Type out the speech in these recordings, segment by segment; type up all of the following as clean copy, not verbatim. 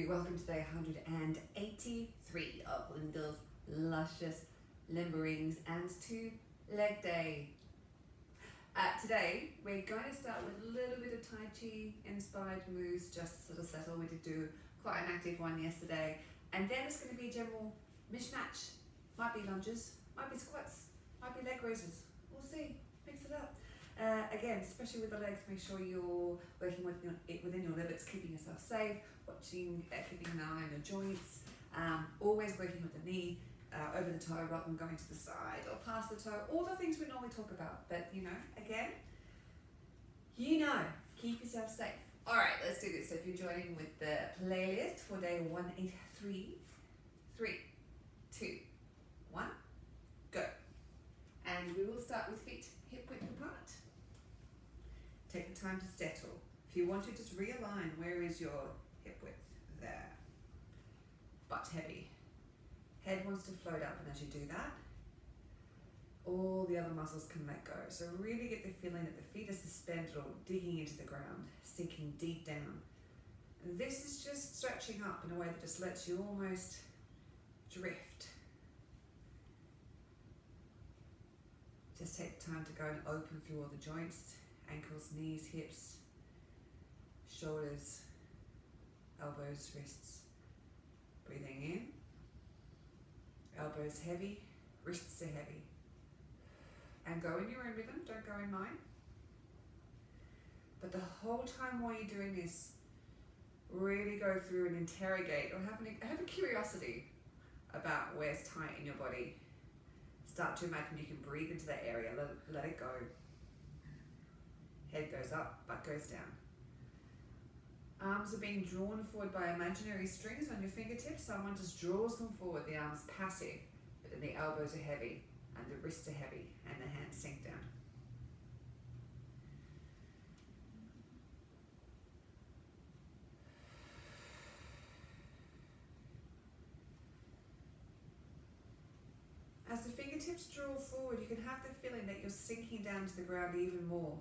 Welcome to day 183 of Lyndall's Luscious Limberings and to leg day. Today we're going to start with a little bit of taichi inspired moves just to sort of settle. We did do quite an active one yesterday, and then it's going to be a general mishmatch. Might be lunges, might be squats, might be leg raises. We'll see. Mix it up. Again, especially with the legs, make sure you're working within your limits, keeping yourself safe, keeping an eye on your joints, always working with the knee over the toe rather than going to the side or past the toe, all the things we normally talk about. But again, keep yourself safe. All right, let's do this. So if you're joining with the playlist for day 183, 3, 2, 1, go. And we will start with feet hip width apart. Take the time to settle. If you want to, just realign. Where is your hip width? There. Butt heavy. Head wants to float up, and as you do that, all the other muscles can let go. So really get the feeling that the feet are suspended or digging into the ground, sinking deep down. And this is just stretching up in a way that just lets you almost drift. Just take the time to go and open through all the joints. Ankles, knees, hips, shoulders, elbows, wrists. Breathing in. Elbows heavy, wrists are heavy. And go in your own rhythm, don't go in mine. But the whole time while you're doing this, really go through and interrogate or have a curiosity about where's tight in your body. Start to imagine you can breathe into that area, let it go. Head goes up, butt goes down. Arms are being drawn forward by imaginary strings on your fingertips. Someone just draws them forward. The arms passive, but then the elbows are heavy and the wrists are heavy and the hands sink down. As the fingertips draw forward, you can have the feeling that you're sinking down to the ground even more.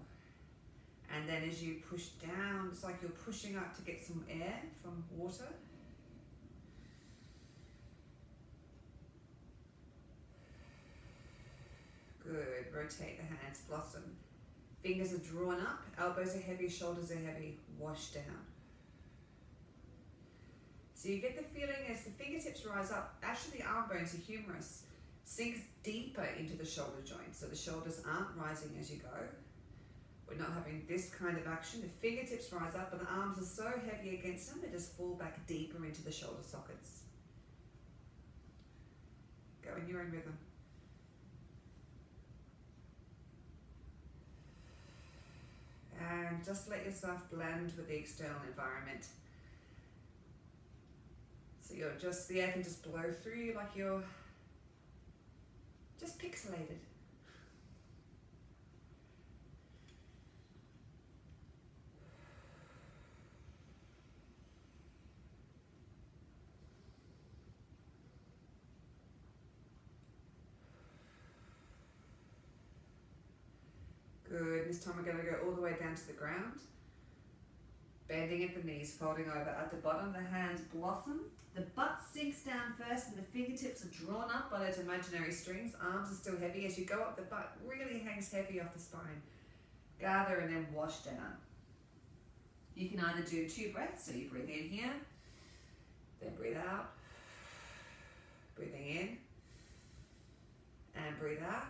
And then as you push down, it's like you're pushing up to get some air from water. Good, rotate the hands, blossom. Fingers are drawn up, elbows are heavy, shoulders are heavy, wash down. So you get the feeling as the fingertips rise up, actually the arm bones are humerus, sinks deeper into the shoulder joint, so the shoulders aren't rising as you go. We're not having this kind of action. The fingertips rise up, but the arms are so heavy against them, they just fall back deeper into the shoulder sockets. Go in your own rhythm. And just let yourself blend with the external environment. So the air can just blow through you like you're just pixelated. Good, this time we're going to go all the way down to the ground. Bending at the knees, folding over. At the bottom, the hands blossom. The butt sinks down first and the fingertips are drawn up by those imaginary strings. Arms are still heavy. As you go up, the butt really hangs heavy off the spine. Gather and then wash down. You can either do 2 breaths, so you breathe in here, then breathe out. Breathing in and breathe out.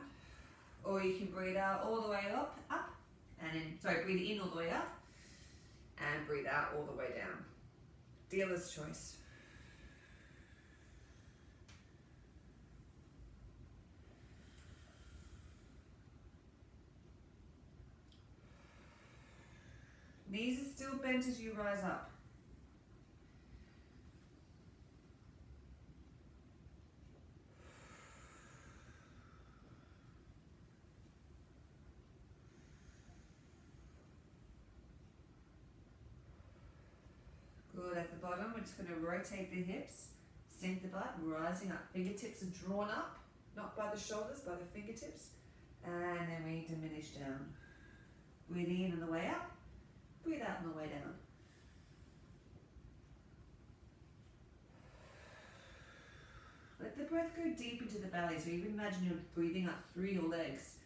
Or you can breathe out all the way up, and then, breathe in all the way up, and breathe out all the way down. Dealer's choice. Knees are still bent as you rise up. Good, at the bottom, we're just going to rotate the hips, sink the butt, rising up. Fingertips are drawn up, not by the shoulders, by the fingertips. And then we diminish down. Breathe in on the way up, breathe out on the way down. breath go deep into the belly. So you can imagine you're breathing up through your legs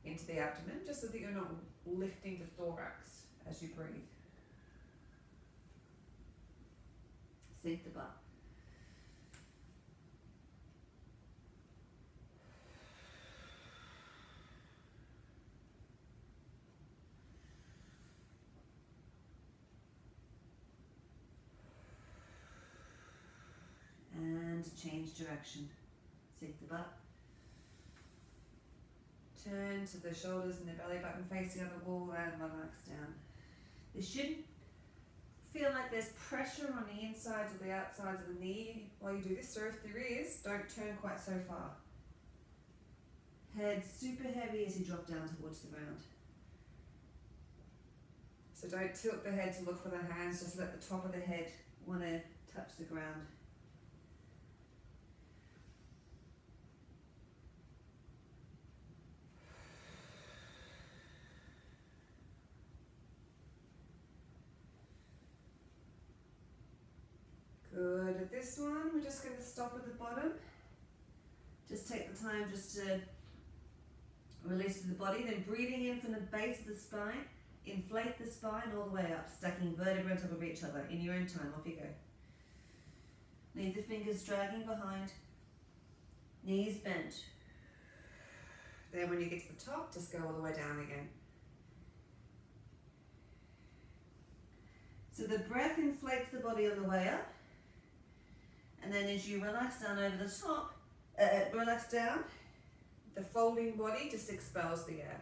into the abdomen, just so that you're not lifting the thorax as you breathe. Sink the butt. And change direction. Sink the butt. Turn to the shoulders and the belly button face the other wall and relax down. This shouldn't feel like there's pressure on the insides or the outsides of the knee while you do this, so if there is, don't turn quite so far. Head super heavy as you drop down towards the ground. So don't tilt the head to look for the hands, just let the top of the head want to touch the ground. Good. At this one, we're just going to stop at the bottom. Just take the time just to release to the body, then breathing in from the base of the spine, inflate the spine all the way up, stacking vertebrae on top of each other. In your own time, off you go. Leave the fingers dragging behind, knees bent. Then when you get to the top, just go all the way down again. So the breath inflates the body on the way up. And then as you relax down over the top, relax down, the folding body just expels the air.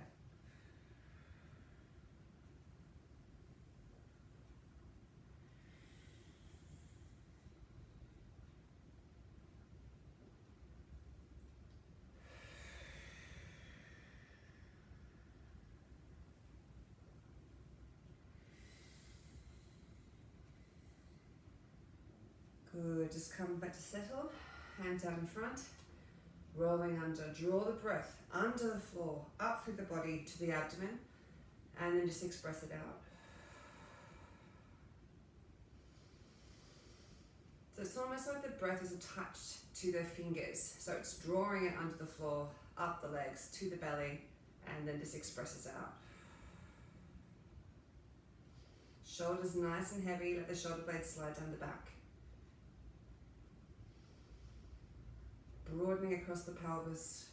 Good, just come back to settle, hands out in front, rolling under, draw the breath under the floor, up through the body to the abdomen, and then just express it out. So it's almost like the breath is attached to the fingers, so it's drawing it under the floor, up the legs, to the belly, and then just expresses out. Shoulders nice and heavy, let the shoulder blades slide down the back. Broadening across the pelvis.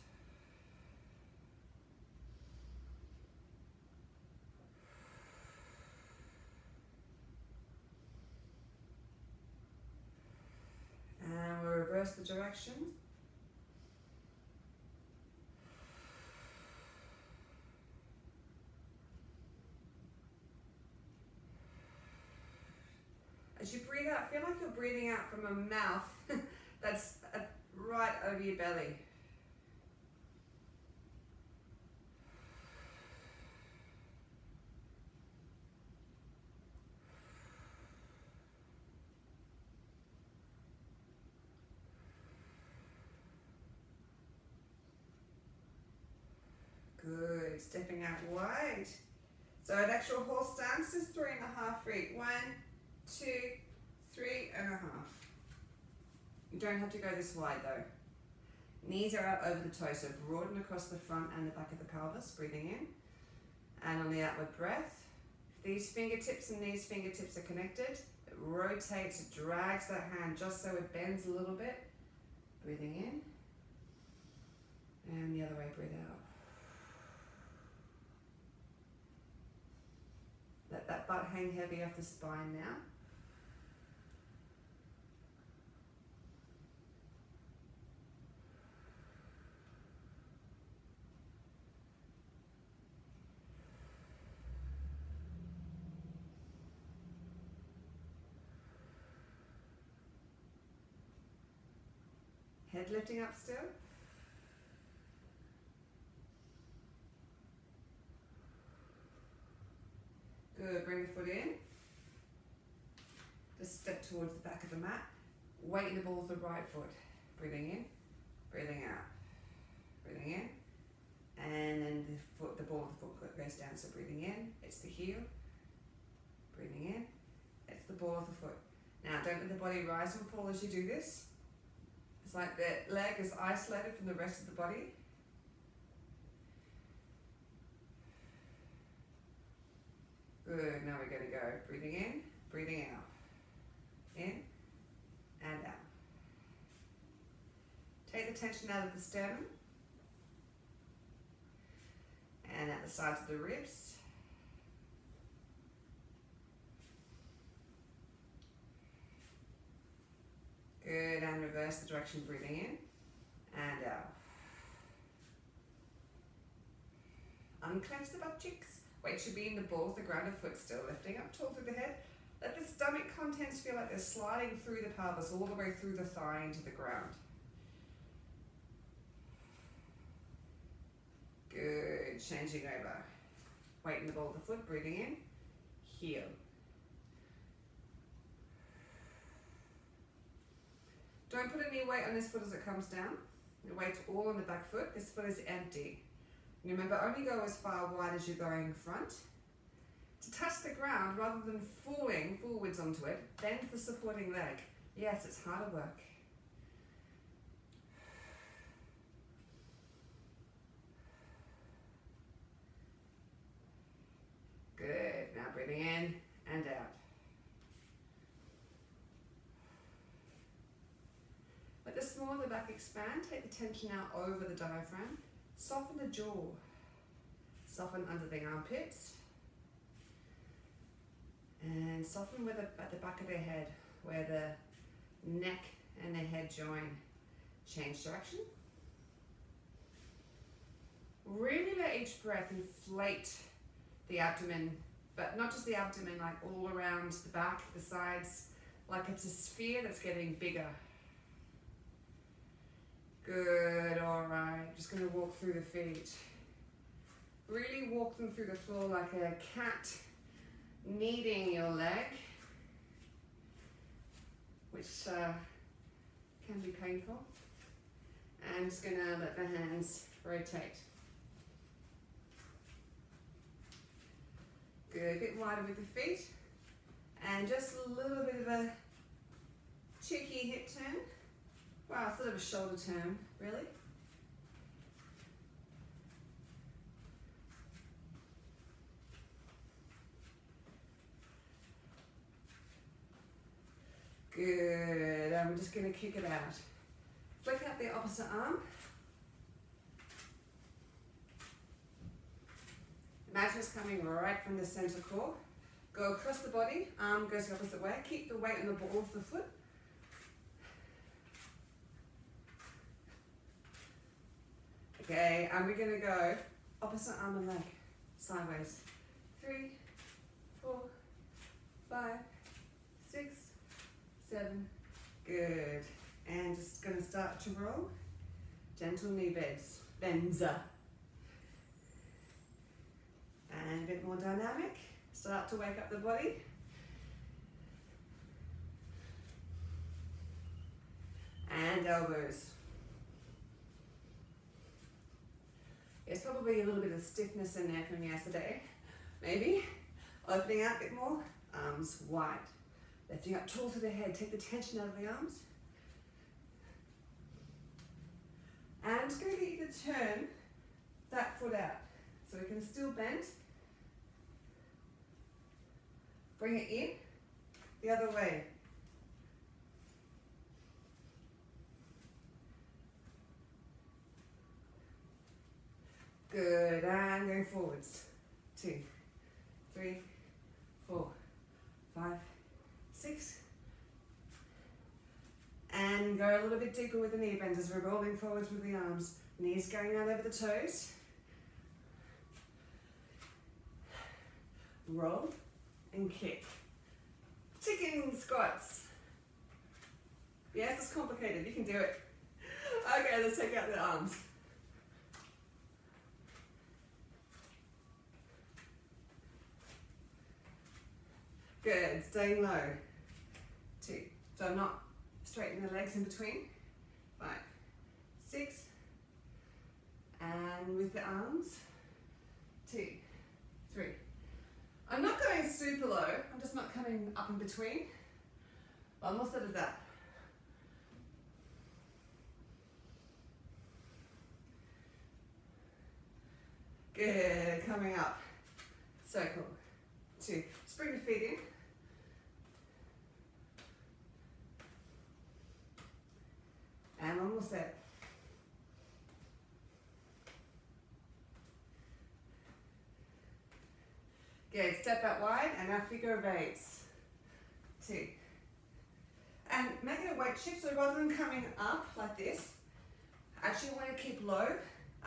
And we'll reverse the direction. As you breathe out, feel like you're breathing out from a mouth that's right over your belly. Good, stepping out wide. So an actual horse stance is 3.5 feet. 1, 2, 3.5. You don't have to go this wide though. Knees are out over the toes, so broaden across the front and the back of the pelvis, breathing in. And on the outward breath, if these fingertips and these fingertips are connected, it rotates, it drags that hand just so it bends a little bit. Breathing in. And the other way, breathe out. Let that butt hang heavy off the spine now. Head lifting up still. Good, bring the foot in. Just step towards the back of the mat. Weight the ball with the right foot. Breathing in, breathing out. Breathing in. And then the ball of the foot goes down, so breathing in, it's the heel. Breathing in, it's the ball of the foot. Now don't let the body rise and fall as you do this. It's like the leg is isolated from the rest of the body. Good, now we're going to go breathing in, breathing out. In and out. Take the tension out of the sternum and at the sides of the ribs. Good, and reverse the direction, breathing in and out. Unclench the butt cheeks. Weight should be in the balls, the grounded foot still lifting up tall through the head. Let the stomach contents feel like they're sliding through the pelvis all the way through the thigh into the ground. Good, changing over. Weight in the ball of the foot, breathing in, heel. Don't put any weight on this foot as it comes down. The weight's all on the back foot. This foot is empty. And remember, only go as far wide as you're going front. To touch the ground, rather than falling forwards onto it, bend the supporting leg. Yes, it's harder work. Good, now breathing in and out. Let the small of the back expand, take the tension out over the diaphragm. Soften the jaw, soften under the armpits, and soften at the back of their head, where the neck and the head join. Change direction. Really let each breath inflate the abdomen, but not just the abdomen, like all around the back, the sides, like it's a sphere that's getting bigger. Good, all right. Just going to walk through the feet. Really walk them through the floor like a cat kneading your leg, which can be painful. And just going to let the hands rotate. Good, a bit wider with the feet. And just a little bit of a cheeky hip turn. Wow, sort of a shoulder turn, really. Good, and we're just going to kick it out. Flick out the opposite arm. Imagine it's coming right from the center core. Go across the body, arm goes the opposite way. Keep the weight on the ball of the foot. Okay, and we're going to go opposite arm and leg, sideways. 3, 4, 5, 6, 7. Good. And just going to start to roll. Gentle knee bends. And a bit more dynamic. Start to wake up the body. And elbows. There's probably a little bit of stiffness in there from yesterday. Maybe. Opening out a bit more. Arms wide. Lifting up tall through the head. Take the tension out of the arms. And just going to get you to turn that foot out. So we can still bend. Bring it in. The other way. Good, and going forwards. 2, 3, 4, 5, 6. And go a little bit deeper with the knee bends as we're rolling forwards with the arms. Knees going out over the toes. Roll and kick. Chicken squats. Yes, it's complicated, you can do it. Okay, let's take out the arms. Good, staying low. 2. So I'm not straightening the legs in between. 5, 6. And with the arms. 2, 3. I'm not going super low. I'm just not coming up in between. Almost out of that. Good, coming up. So cool. 2, just bring the feet in. And one more set. Good, step out wide and now figure of 8s. 2. And make it a weight shift, so rather than coming up like this, I actually want to keep low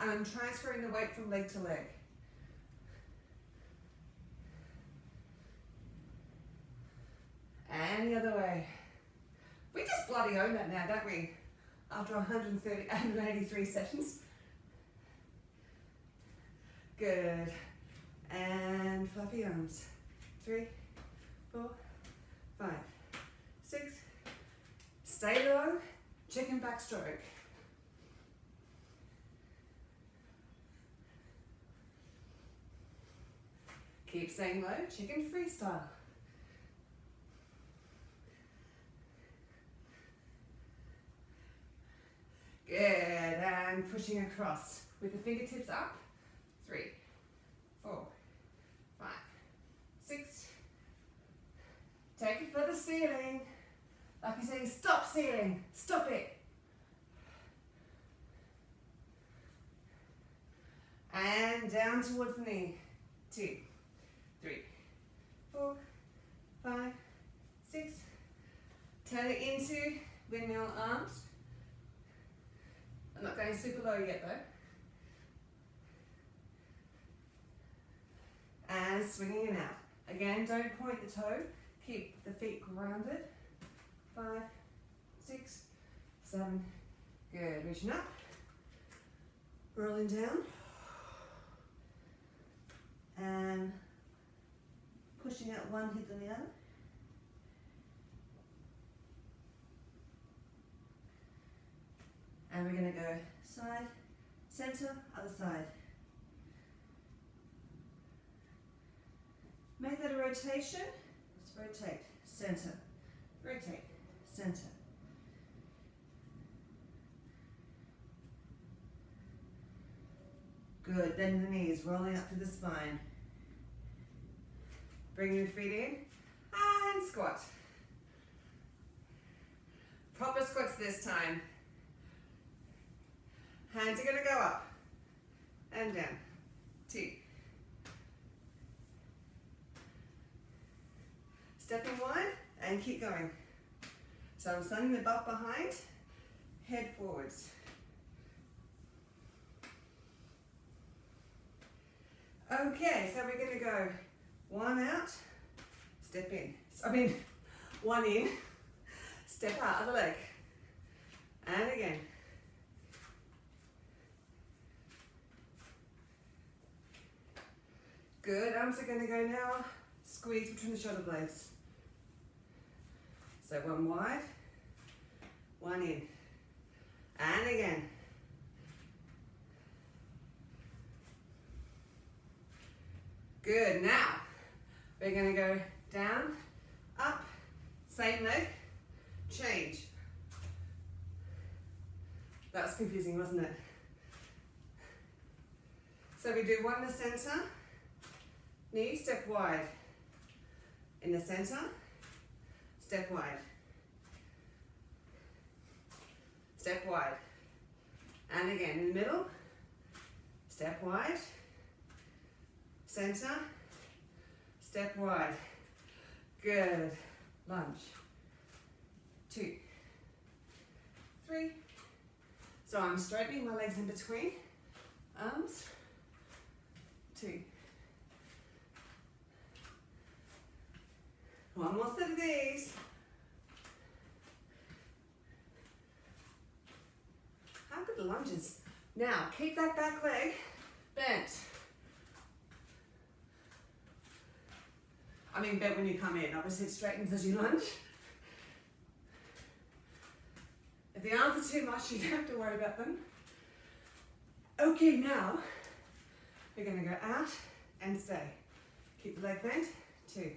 and I'm transferring the weight from leg to leg. And the other way. We just bloody own that now, don't we? After 183 sessions. Good. And fluffy arms. 3, 4, 5, 6. Stay low. Chicken backstroke. Keep staying low. Chicken freestyle. Good, and pushing across with the fingertips up. 3, 4, 5, 6. Take it for the ceiling. Like you're saying, stop ceiling, stop it. And down towards the knee. 2, 3, 4, 5, 6. Turn it into windmill arms. I'm not going super low yet though. And swinging it out. Again, don't point the toe. Keep the feet grounded. 5, 6, 7. Good. Reaching up. Rolling down. And pushing out one hip than the other. And we're going to go side, center, other side. Make that a rotation. Just rotate, center, rotate, center. Good, bend the knees, rolling up through the spine. Bring your feet in and squat. Proper squats this time. Hands are going to go up and down. 2. Stepping wide and keep going. So I'm sending the butt behind, head forwards. Okay, so we're going to go 1 out, step in. One in, step out, other leg. And again. Good, arms are going to go now, squeeze between the shoulder blades. So 1 wide, 1 in, and again. Good, now we're going to go down, up, same leg, change. That was confusing, wasn't it? So we do 1 in the center, knee, step wide. In the center, step wide. Step wide. And again, in the middle, step wide. Center, step wide. Good. Lunge. 2, 3. So I'm straightening my legs in between. Arms. 2. 1 more set of these. How good the lunges. Now, keep that back leg bent. I mean bent when you come in. Obviously it straightens as you lunge. If the arms are too much, you don't have to worry about them. Okay, now we're going to go out and stay. Keep the leg bent. 2,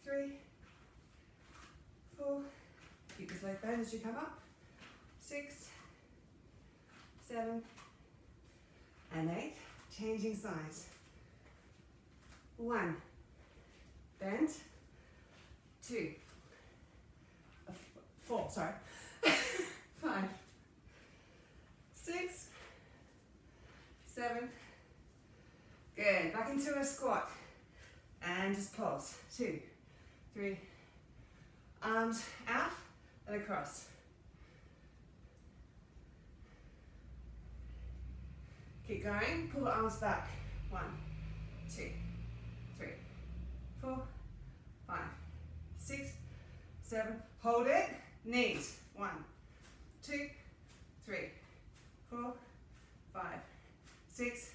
3, 4. Keep this leg bent as you come up. 6, 7, and 8. changing sides. 1, bend, 2, 4, sorry, 5, 6, 7, good, back into a squat, and just pulse, 2, 3, arms out and across. Keep going, pull the arms back, 1, 2, 3, 4, 5, 6, 7, hold it, knees, 1, 2, 3, 4, 5, 6,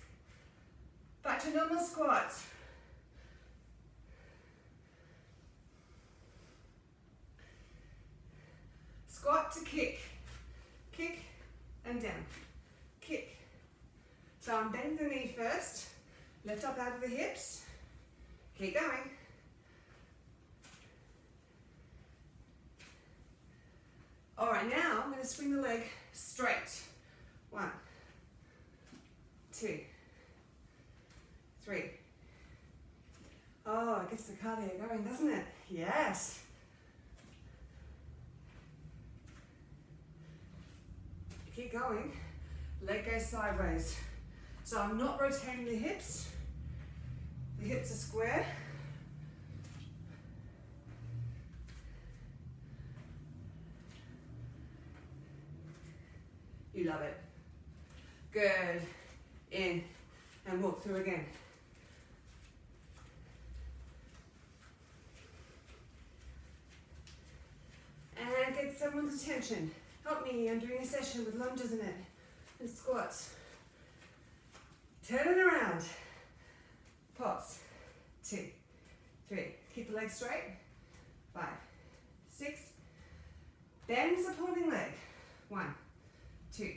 back to normal squats. Squat to kick, kick and down, kick. So I'm bending the knee first, lift up out of the hips, keep going. All right, now I'm going to swing the leg straight. 1, 2, 3. Oh, it gets the cardio going, doesn't it? Yes. Keep going. Leg goes sideways. So I'm not rotating the hips. The hips are square. You love it. Good. In and walk through again. And get someone's attention. Help me, I'm doing a session with lunges in it and squats. Turn it around. Pause. 2, 3. Keep the leg straight. 5, 6. Bend supporting leg. 1, 2,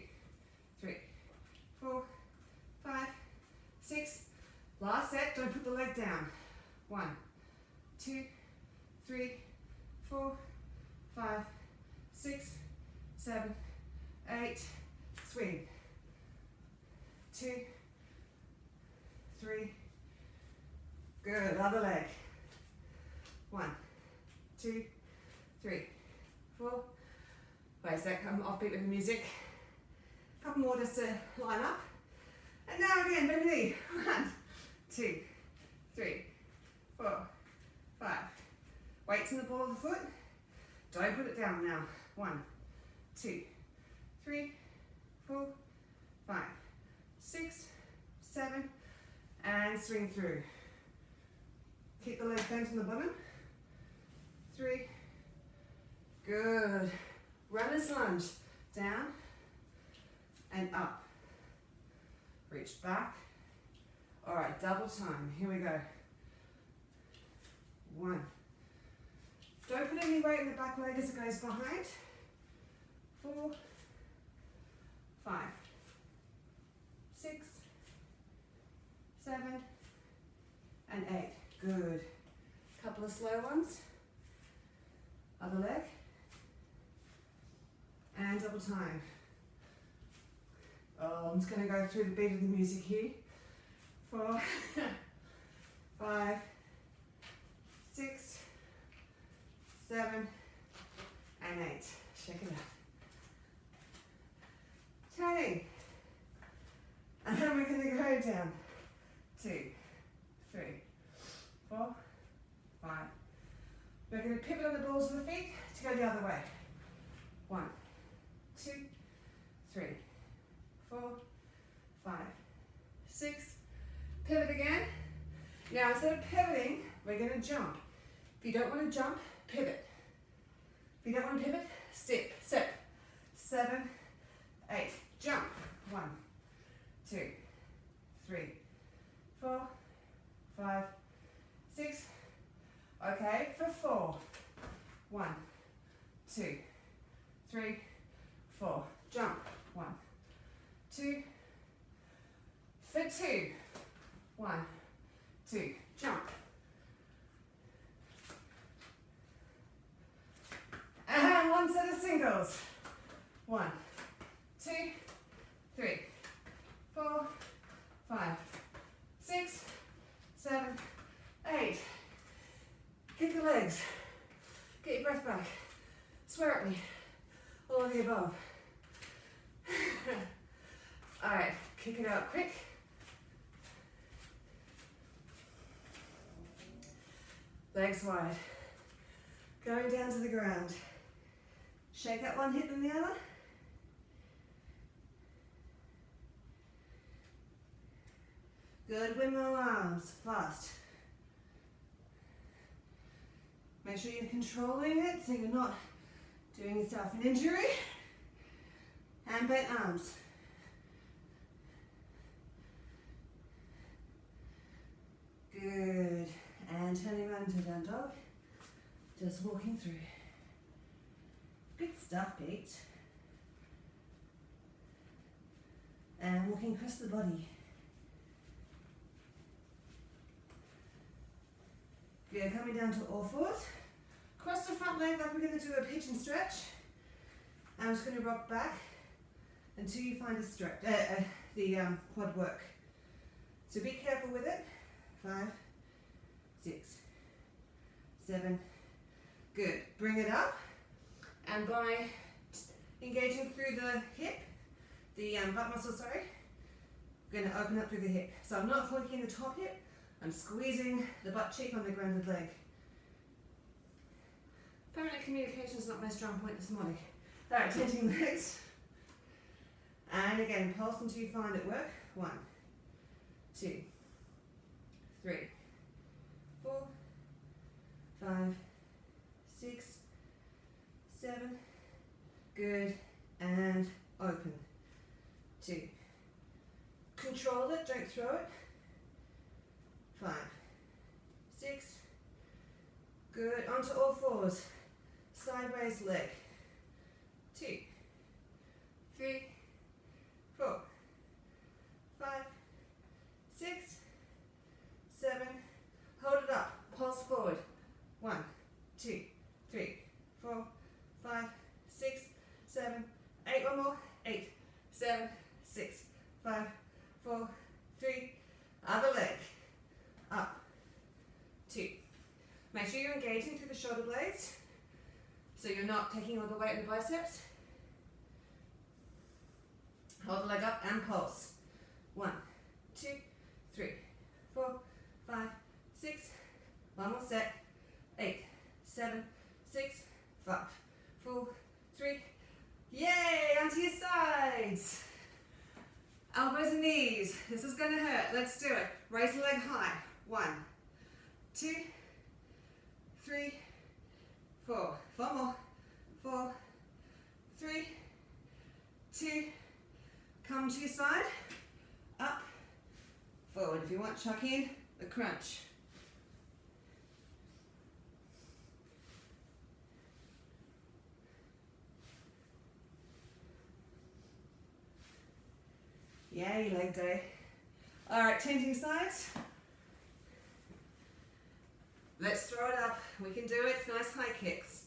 3, 4, 5, 6. Last set, don't put the leg down. 1, 2, 3, 4, 5, 6, 7, 8. Swing. 2, 3. Good. Other leg. 1, 2, 3, 4. Wait a sec, I'm offbeat with the music. Couple more just to line up. And now again, bend the knee. 1, 2, 3, 4, 5. Weights in the ball of the foot. Don't put it down now. 1, 2, 3, 4, 5, 6, 7, and swing through. Keep the leg bent on the bottom. 3, good. Runner's lunge, down and up. Reach back. All right, double time, here we go. 1. Don't put any weight in the back leg as it goes behind. 4, 5, 6, 7, and 8. Good. Couple of slow ones. Other leg. And double time. Oh, I'm just going to go through the beat of the music here. 4, 5, 6, 7, and 8. Check it out. Turning. And then we're going to go down. 2, 3, 4, 5. We're going to pivot on the balls of the feet to go the other way. 1, 2, 3, 4, 5, 6. Pivot again. Now instead of pivoting, we're going to jump. If you don't want to jump, pivot. If you don't want to pivot, step. 7, 8. Jump. 1, 2, 3, 4, 5, 6. Okay, for 4. 1, 2, 3, 4. Jump. 1, 2. For 2. 1, 2. Jump. And one set of singles. 1, 2, 3, 4, 5, legs. Get your breath back. Swear at me. All of the above. Alright, kick it out quick. Legs wide. Going down to the ground. Shake that one hip and the other. Good, windmill arms, fast. Make sure you're controlling it so you're not doing yourself an injury. And bent arms. Good. And turning around into down dog. Just walking through. Good stuff, Pete. And walking across the body. Good, coming down to all fours. Cross the front leg like we're going to do a pigeon stretch. I'm just going to rock back until you find a stretch, the quad work. So be careful with it. 5, 6, 7. Good. Bring it up, and by engaging through the hip, the butt muscle, sorry, I'm going to open up through the hip. So I'm not hooking the top hip, I'm squeezing the butt cheek on the grounded leg. Apparently communication is not my strong point this morning. Alright, changing legs. And again, pulse until you find it work. 1, 2, 3, 4, 5, 6, 7. Good. And open. 2. Control it, don't throw it. 5, 6. Good. Onto all fours. Sideways leg. 2, 3, 4, 5, 6, 7. Hold it up. Pulse forward. 1, 2, 3, 4, 5, 6, 7, 8. One more. 8, 7, 6, 5, 4, 3. Other leg. Up. 2. Make sure you're engaging through the shoulder blades, so you're not taking all the weight in the biceps. Hold the leg up and pulse. 1, 2, 3, 4, 5, 6. One more set. 8, 7, 6, 5, 4, 3. Yay! Onto your sides. Elbows and knees. This is going to hurt. Let's do it. Raise the leg high. 1, 2, 3, 4. 4 more. 4, 3, 2. Come to your side. Up. Forward. If you want, chuck in the crunch. Yay, leg day. All right, changing sides. Let's throw it up. We can do it. Nice high kicks.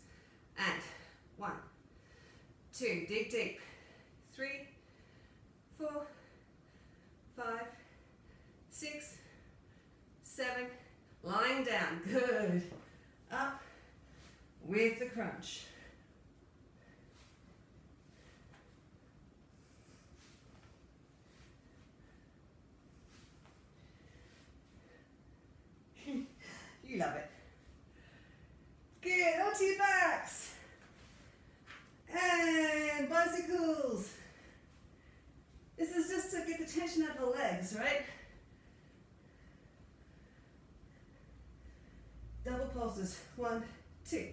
And 1, 2, dig deep. 3, 4, 5, 6, 7. Lying down. Good. Up with the crunch. You love it. Good, onto your backs. And bicycles. This is just to get the tension out of the legs, right? Double pulses. 1, 2.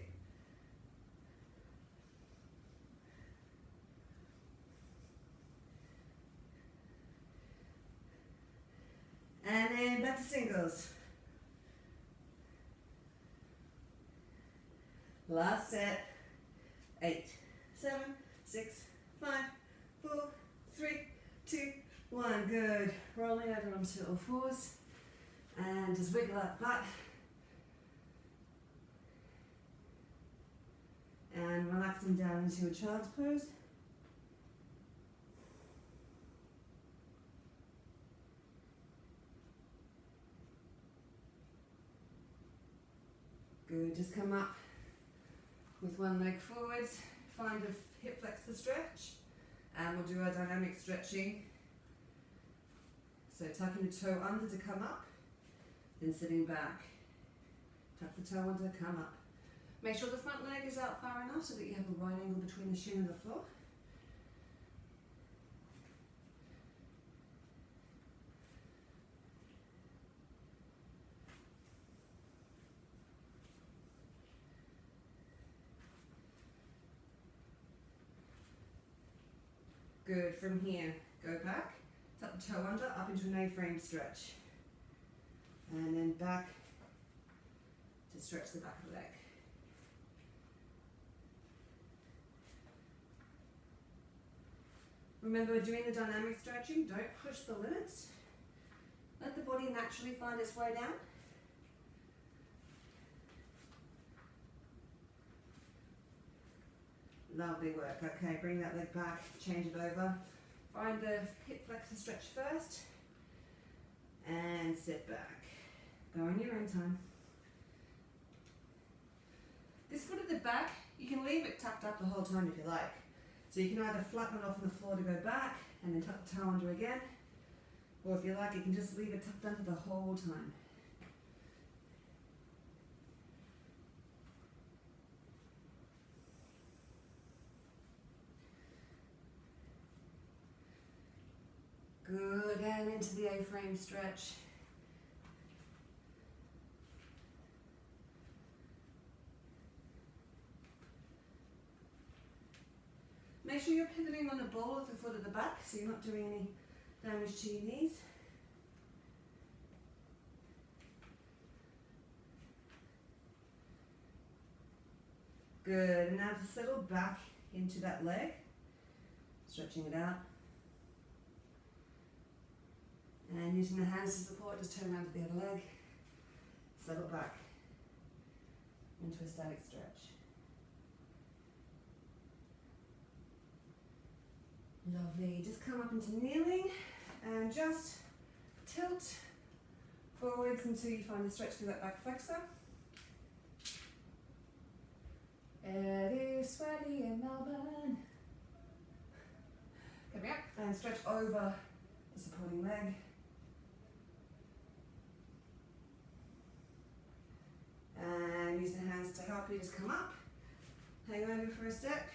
And then back to singles. Last set. 8, 7, 6, 5, 4, 3, 2, 1. Good. Rolling over onto all fours. And just wiggle that butt. And relaxing down into a child's pose. Good, just come up with one leg forwards, find a hip flexor stretch, and we'll do our dynamic stretching. So tucking the toe under to come up, then sitting back. Tuck the toe under, come up. Make sure the front leg is out far enough so that you have a right angle between the shin and the floor. Good, from here, go back, tuck the toe under, up into an A-frame stretch. And then back to stretch the back of the leg. Remember, doing the dynamic stretching, don't push the limits. Let the body naturally find its way down. Lovely work. Okay, bring that leg back, change it over. Find the hip flexor stretch first. And sit back. Go in your own time. This foot at the back, you can leave it tucked up the whole time if you like. So you can either flatten it off on the floor to go back and then tuck the toe under again. Or if you like, you can just leave it tucked under the whole time. Good, and into the A-frame stretch. Make sure you're pivoting on the ball of the foot at the back so you're not doing any damage to your knees. Good, now to settle back into that leg, stretching it out. And using the hands to support, just turn around to the other leg, settle back into a static stretch. Lovely, just come up into kneeling and just tilt forwards until you find the stretch through that back flexor. It is sweaty in Melbourne. Come here, and stretch over the supporting leg. And use the hands to help you just come up, hang over for a sec,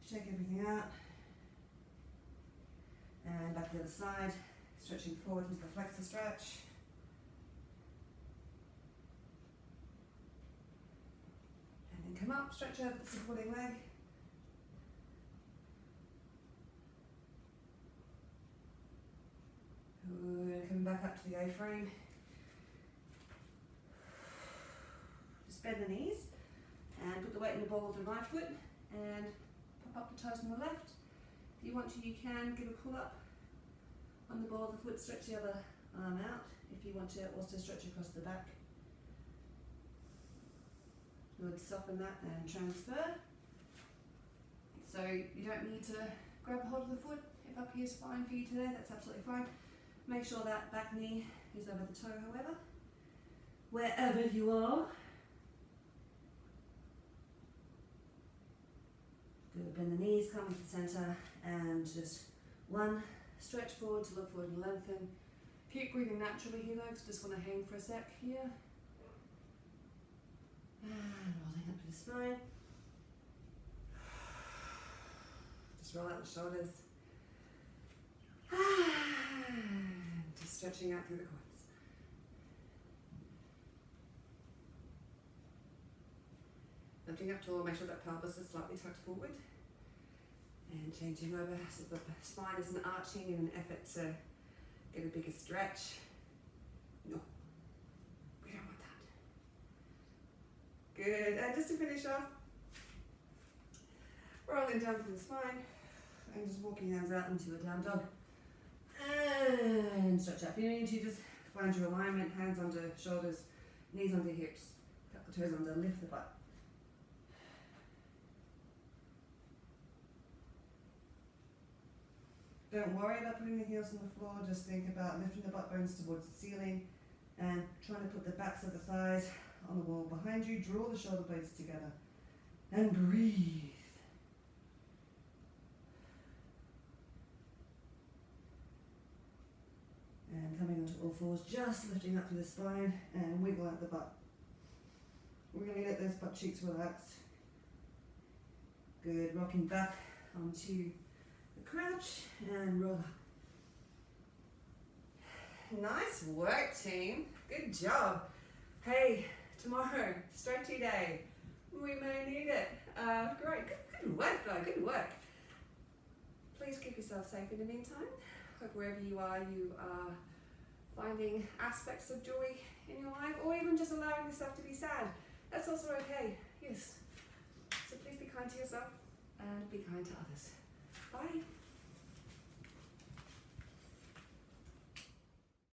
shake everything out, and back to the other side, stretching forward into the flexor stretch. And then come up, stretch over the supporting leg. Good, coming back up to the A-frame. Bend the knees and put the weight in the ball of the right foot and pop up the toes on the left. If you want to, you can give a pull up on the ball of the foot, stretch the other arm out. If you want to also stretch across the back. Good, soften that and transfer. So you don't need to grab a hold of the foot. If up here is fine for you today, that's absolutely fine. Make sure that back knee is over the toe, however. Wherever you are. Good, bend the knees, come to the centre, and just one stretch forward to look forward and lengthen. Keep breathing naturally here though, because I just want to hang for a sec here. And rolling up to the spine. Just roll out the shoulders. And just stretching out through the quads. Lifting up tall, make sure that pelvis is slightly tucked forward. And changing over so the spine isn't arching in an effort to get a bigger stretch. No, we don't want that. Good, and just to finish off, rolling down from the spine and just walking hands out into a down dog. And stretch up. You need to just find your alignment, hands under shoulders, knees under hips, tuck the toes under, lift the butt. Don't worry about putting the heels on the floor, just think about lifting the butt bones towards the ceiling and trying to put the backs of the thighs on the wall behind you. Draw the shoulder blades together and breathe. And coming onto all fours, just lifting up through the spine and wiggle out the butt. Really let those butt cheeks relax. Good, rocking back onto the crouch and roll up. Nice work, team. Good job. Hey, tomorrow, stretchy day. We may need it. Great, good work though, good work. Please keep yourself safe in the meantime. Hope wherever you are finding aspects of joy in your life, or even just allowing yourself to be sad. That's also okay, yes. So please be kind to yourself and be kind to others. Bye.